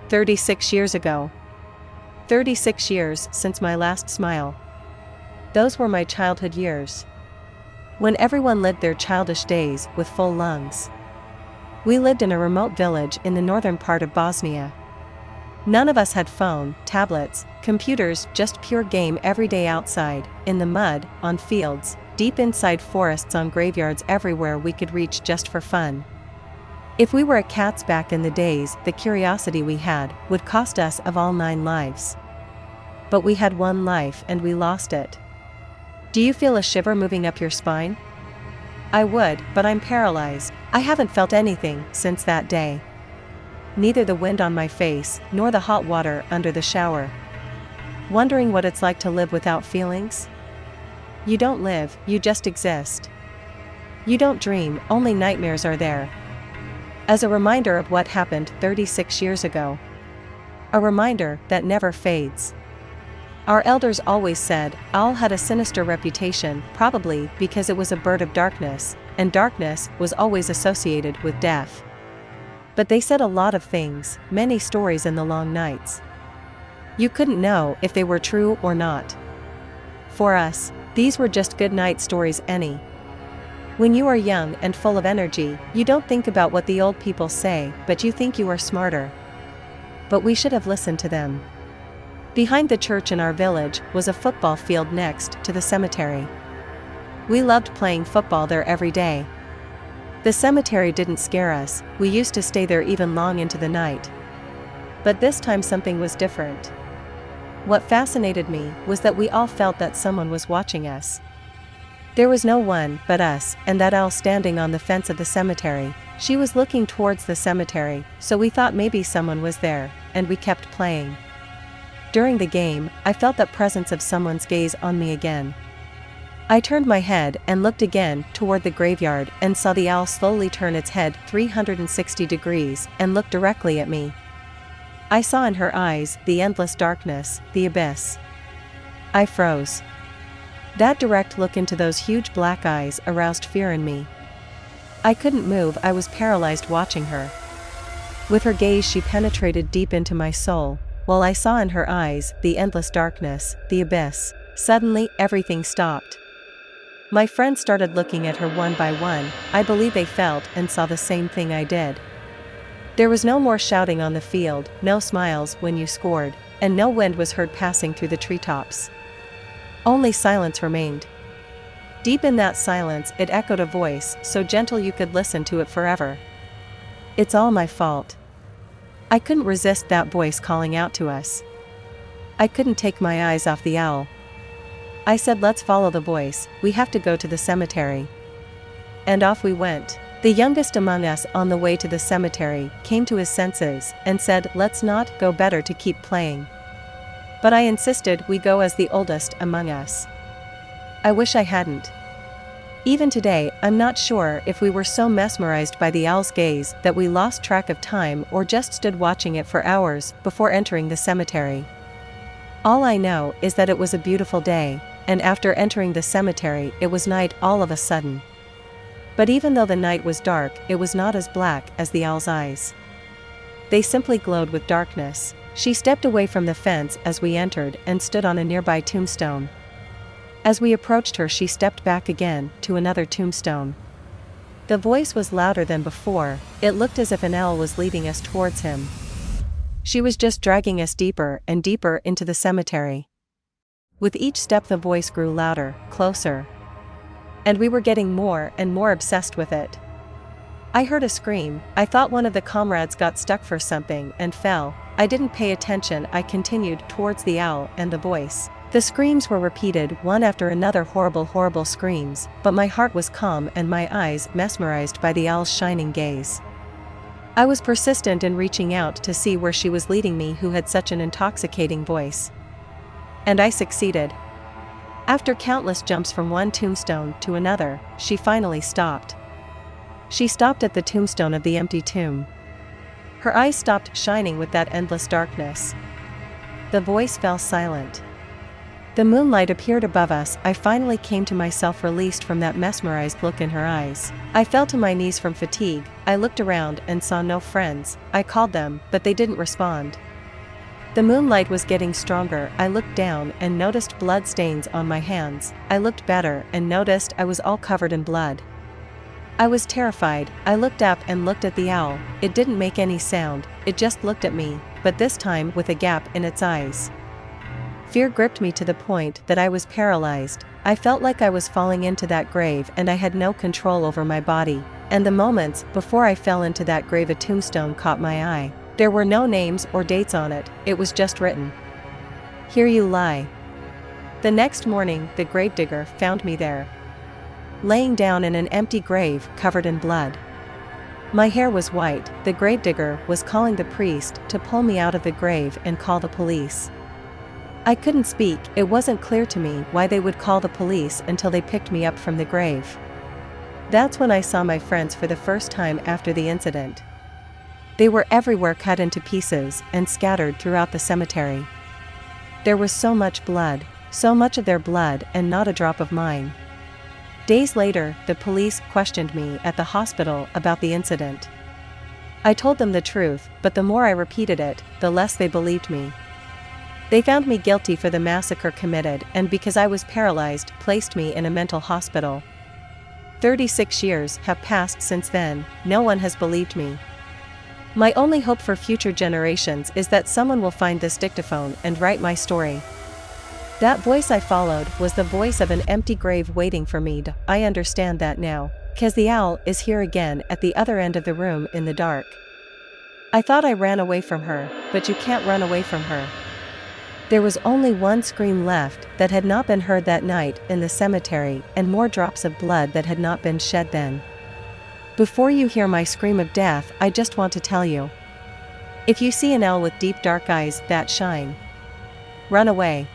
36 years ago. 36 years since my last smile. Those were my childhood years. When everyone lived their childish days with full lungs. We lived in a remote village in the northern part of Bosnia. None of us had phone, tablets, computers, just pure game every day outside, in the mud, on fields, deep inside forests, on graveyards, everywhere we could reach just for fun. If we were a cats back in the days, the curiosity we had would cost us of all 9 lives. But we had 1 life and we lost it. Do you feel a shiver moving up your spine? I would, but I'm paralyzed. I haven't felt anything since that day. Neither the wind on my face, nor the hot water under the shower. Wondering what it's like to live without feelings? You don't live, you just exist. You don't dream, only nightmares are there. As a reminder of what happened 36 years ago. A reminder that never fades. Our elders always said, owl had a sinister reputation, probably because it was a bird of darkness, and darkness was always associated with death. But they said a lot of things, many stories in the long nights. You couldn't know if they were true or not. For us, these were just good night stories. When you are young and full of energy, you don't think about what the old people say, but you think you are smarter. But we should have listened to them. Behind the church in our village was a football field next to the cemetery. We loved playing football there every day. The cemetery didn't scare us, we used to stay there even long into the night. But this time something was different. What fascinated me was that we all felt that someone was watching us. There was no one but us and that owl standing on the fence of the cemetery. She was looking towards the cemetery, so we thought maybe someone was there, and we kept playing. During the game, I felt that presence of someone's gaze on me again. I turned my head and looked again toward the graveyard and saw the owl slowly turn its head 360 degrees and look directly at me. I saw in her eyes the endless darkness, the abyss. I froze. That direct look into those huge black eyes aroused fear in me. I couldn't move, I was paralyzed watching her. With her gaze she penetrated deep into my soul, while I saw in her eyes the endless darkness, the abyss. Suddenly, everything stopped. My friends started looking at her one by one. I believe they felt and saw the same thing I did. There was no more shouting on the field, no smiles when you scored, and no wind was heard passing through the treetops. Only silence remained. Deep in that silence it echoed a voice, so gentle you could listen to it forever. It's all my fault. I couldn't resist that voice calling out to us. I couldn't take my eyes off the owl. I said, let's follow the voice, we have to go to the cemetery. And off we went. The youngest among us on the way to the cemetery came to his senses and said, let's not go, better to keep playing. But I insisted we go as the oldest among us. I wish I hadn't. Even today, I'm not sure if we were so mesmerized by the owl's gaze that we lost track of time or just stood watching it for hours before entering the cemetery. All I know is that it was a beautiful day, and after entering the cemetery it was night all of a sudden. But even though the night was dark, it was not as black as the owl's eyes. They simply glowed with darkness. She stepped away from the fence as we entered and stood on a nearby tombstone. As we approached her she stepped back again to another tombstone. The voice was louder than before, it looked as if an owl was leading us towards him. She was just dragging us deeper and deeper into the cemetery. With each step the voice grew louder, closer. And we were getting more and more obsessed with it. I heard a scream. I thought one of the comrades got stuck for something and fell. I didn't pay attention. I continued towards the owl and the voice. The screams were repeated, one after another, horrible screams, but my heart was calm and my eyes mesmerized by the owl's shining gaze. I was persistent in reaching out to see where she was leading me, who had such an intoxicating voice. And I succeeded. After countless jumps from one tombstone to another, she finally stopped. She stopped at the tombstone of the empty tomb. Her eyes stopped shining with that endless darkness. The voice fell silent. The moonlight appeared above us. I finally came to myself, released from that mesmerized look in her eyes. I fell to my knees from fatigue. I looked around and saw no friends. I called them, but they didn't respond. The moonlight was getting stronger. I looked down and noticed blood stains on my hands. I looked better and noticed I was all covered in blood. I was terrified. I looked up and looked at the owl. It didn't make any sound, it just looked at me, but this time with a gap in its eyes. Fear gripped me to the point that I was paralyzed. I felt like I was falling into that grave and I had no control over my body. And the moments before I fell into that grave, a tombstone caught my eye. There were no names or dates on it, it was just written, "Here you lie." The next morning, the gravedigger found me there, laying down in an empty grave covered in blood. My hair was white. The gravedigger was calling the priest to pull me out of the grave and call the police. I couldn't speak. It wasn't clear to me why they would call the police until they picked me up from the grave. That's when I saw my friends for the first time after the incident. They were everywhere, cut into pieces and scattered throughout the cemetery. There was so much blood, so much of their blood and not a drop of mine. Days later, the police questioned me at the hospital about the incident. I told them the truth, but the more I repeated it, the less they believed me. They found me guilty for the massacre committed, and because I was paralyzed, placed me in a mental hospital. 36 years have passed since then. No one has believed me. My only hope for future generations is that someone will find this dictaphone and write my story. That voice I followed was the voice of an empty grave waiting for me. I understand that now, 'cause the owl is here again at the other end of the room in the dark. I thought I ran away from her, but you can't run away from her. There was only one scream left that had not been heard that night in the cemetery, and more drops of blood that had not been shed then. Before you hear my scream of death, I just want to tell you. If you see an owl with deep dark eyes that shine, run away.